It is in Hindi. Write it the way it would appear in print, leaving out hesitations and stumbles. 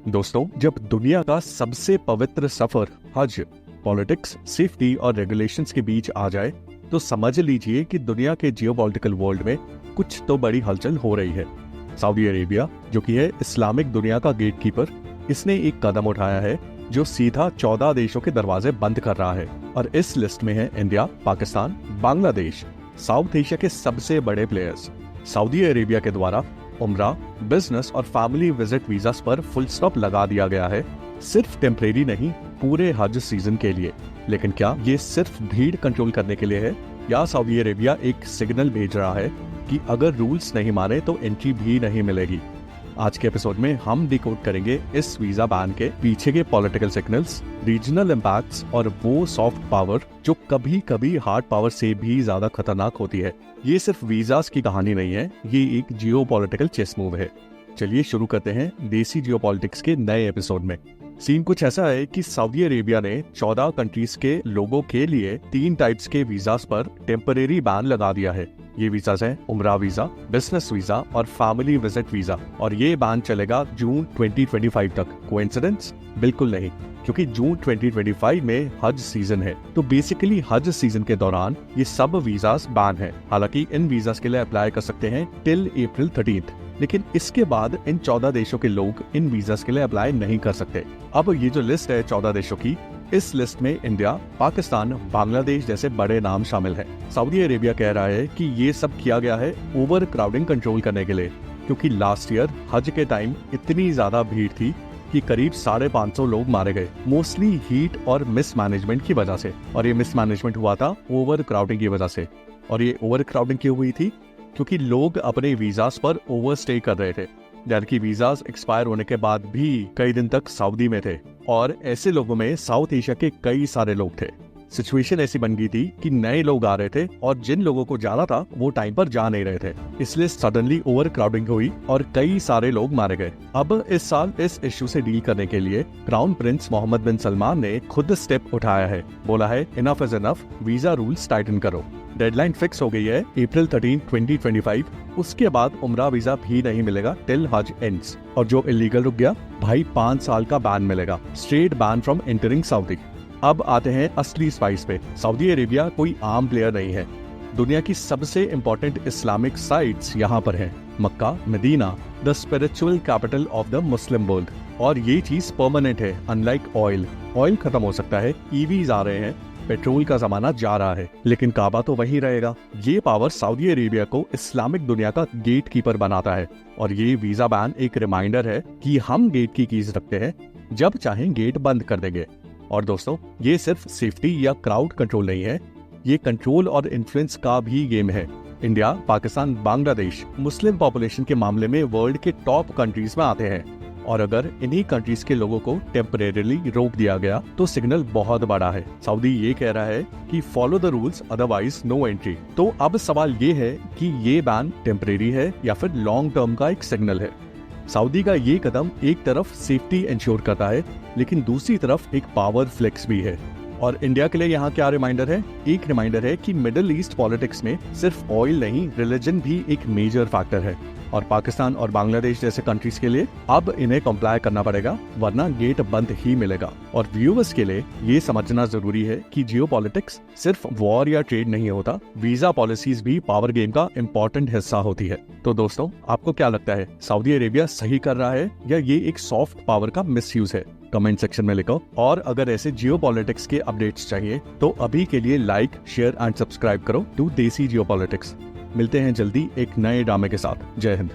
दोस्तों, जब दुनिया का सबसे पवित्र सफर हज पॉलिटिक्स, सेफ्टी और रेगुलेशंस के बीच आ जाए तो समझ लीजिए कि दुनिया के जियोपॉलिटिकल वर्ल्ड में कुछ तो बड़ी हलचल हो रही है। सऊदी अरेबिया, जो कि है इस्लामिक दुनिया का गेटकीपर, इसने एक कदम उठाया है जो सीधा 14 देशों के दरवाजे बंद कर रहा है। और इस लिस्ट में है India, Pakistan, Bangladesh, south Asia के सबसे बड़े प्लेयर्स। सऊदी अरेबिया के द्वारा उम्रा, बिजनेस और फैमिली विजिट वीजास पर फुल स्टॉप लगा दिया गया है, सिर्फ टेम्परेरी नहीं, पूरे हज सीजन के लिए। लेकिन क्या ये सिर्फ भीड़ कंट्रोल करने के लिए है, या सऊदी अरेबिया एक सिग्नल भेज रहा है कि अगर रूल्स नहीं माने तो एंट्री भी नहीं मिलेगी? आज के एपिसोड में हम डिकोड करेंगे इस वीजा बैन के पीछे के पॉलिटिकल सिग्नल्स, रीजनल इम्पैक्ट्स और वो सॉफ्ट पावर जो कभी कभी हार्ड पावर से भी ज्यादा खतरनाक होती है। ये सिर्फ वीजास की कहानी नहीं है, ये एक जियोपॉलिटिकल चेस मूव है। चलिए शुरू करते हैं देसी जियोपॉलिटिक्स के नए एपिसोड में। सीन कुछ ऐसा है कि सऊदी अरेबिया ने 14 कंट्रीज के लोगों के लिए 3 टाइप्स के वीजास पर टेम्परेरी बैन लगा दिया है। ये वीजास हैं उम्रा वीजा, बिजनेस वीजा और फैमिली विजिट वीजा, और ये बैन चलेगा जून 2025 तक। कोइंसिडेंस? बिल्कुल नहीं, क्योंकि जून 2025 में हज सीजन है। तो बेसिकली हज सीजन के दौरान ये सब वीजास बैन है। हालांकि इन वीजास के लिए अप्लाई कर सकते हैं टिल अप्रैल 13, लेकिन इसके बाद इन 14 देशों के लोग इन वीजास के लिए अप्लाई नहीं कर सकते। अब ये जो लिस्ट है 14 देशों की, इस लिस्ट में इंडिया, पाकिस्तान, बांग्लादेश जैसे बड़े नाम शामिल हैं। सऊदी अरेबिया कह रहा है कि ये सब किया गया है ओवर क्राउडिंग कंट्रोल करने के लिए, क्योंकि लास्ट ईयर हज के टाइम इतनी ज्यादा भीड़ थी कि करीब 550 लोग मारे गए, मोस्टली हीट और मिसमैनेजमेंट की वजह से। और ये मिसमैनेजमेंट हुआ था ओवर क्राउडिंग की वजह से। और ये ओवर क्राउडिंग क्यों हुई थी? क्योंकि लोग अपने वीजास पर ओवरस्टे कर रहे थे, यानी कि वीजास एक्सपायर होने के बाद भी कई दिन तक सऊदी में थे। और ऐसे लोगों में साउथ एशिया के कई सारे लोग थे। सिचुएशन ऐसी बन गई थी कि नए लोग आ रहे थे और जिन लोगों को जाना था वो टाइम पर जा नहीं रहे थे, इसलिए सडनली ओवर क्राउडिंग हुई और कई सारे लोग मारे गए। अब इस साल इस इश्यू से डील करने के लिए क्राउन प्रिंस मोहम्मद बिन सलमान ने खुद स्टेप उठाया है। बोला है enough is enough, visa rules Titan करो। डेडलाइन फिक्स हो गई है अप्रैल 13, 2025। उसके बाद उम्रा वीजा भी नहीं मिलेगा टिल हज एंड्स। और जो इलीगल रुक गया, भाई 5 साल का बैन मिलेगा, straight ban from entering Saudi. अब आते हैं असली स्पाइस पे। सऊदी अरेबिया कोई आम प्लेयर नहीं है। दुनिया की सबसे इम्पोर्टेंट इस्लामिक साइट्स यहाँ पर हैं। Mecca, Medina, the spiritual capital of the Muslim world. और ये चीज परमानेंट है, अनलाइक ऑयल। ऑयल खत्म हो सकता है, ईवीज आ रहे हैं, पेट्रोल का जमाना जा रहा है, लेकिन काबा तो वहीं रहेगा। ये पावर सऊदी अरेबिया को इस्लामिक दुनिया का गेट कीपर बनाता है। और ये वीजा बैन एक रिमाइंडर है कि हम गेट की कीज रखते हैं, जब चाहें गेट बंद कर देंगे। और दोस्तों, ये सिर्फ सेफ्टी या क्राउड कंट्रोल नहीं है, ये कंट्रोल और इन्फ्लुएंस का भी गेम है। India, Pakistan, Bangladesh Muslim population के मामले में वर्ल्ड के टॉप कंट्रीज में आते हैं। और अगर इन्हीं कंट्रीज के लोगों को टेम्परेरीली रोक दिया गया तो सिग्नल बहुत बड़ा है। सऊदी ये कह रहा है कि follow the rules, otherwise no entry. तो अब सवाल ये है कि ये बैन टेम्परेरी है या फिर लॉन्ग टर्म का एक सिग्नल है। सऊदी का ये कदम एक तरफ सेफ्टी इंश्योर करता है, लेकिन दूसरी तरफ एक पावर फ्लेक्स भी है। और इंडिया के लिए यहाँ क्या रिमाइंडर है? एक रिमाइंडर है कि मिडिल ईस्ट पॉलिटिक्स में सिर्फ ऑयल नहीं, रिलीजन भी एक मेजर फैक्टर है। और पाकिस्तान और बांग्लादेश जैसे कंट्रीज के लिए अब इन्हें कंप्लाई करना पड़ेगा, वरना गेट बंद ही मिलेगा। और व्यूअर्स के लिए ये समझना जरूरी है कि जियोपॉलिटिक्स सिर्फ वॉर या ट्रेड नहीं होता, वीजा पॉलिसीज भी पावर गेम का इम्पोर्टेंट हिस्सा होती है। तो दोस्तों, आपको क्या लगता है, सऊदी अरेबिया सही कर रहा है या ये एक सॉफ्ट पावर का मिसयूज है? कमेंट सेक्शन में लिखो। और अगर ऐसे जियोपॉलिटिक्स के अपडेट्स चाहिए तो अभी के लिए लाइक, शेयर एंड सब्सक्राइब करो टू देसी जियोपॉलिटिक्स। मिलते हैं जल्दी एक नए ड्रामे के साथ। जय हिंद।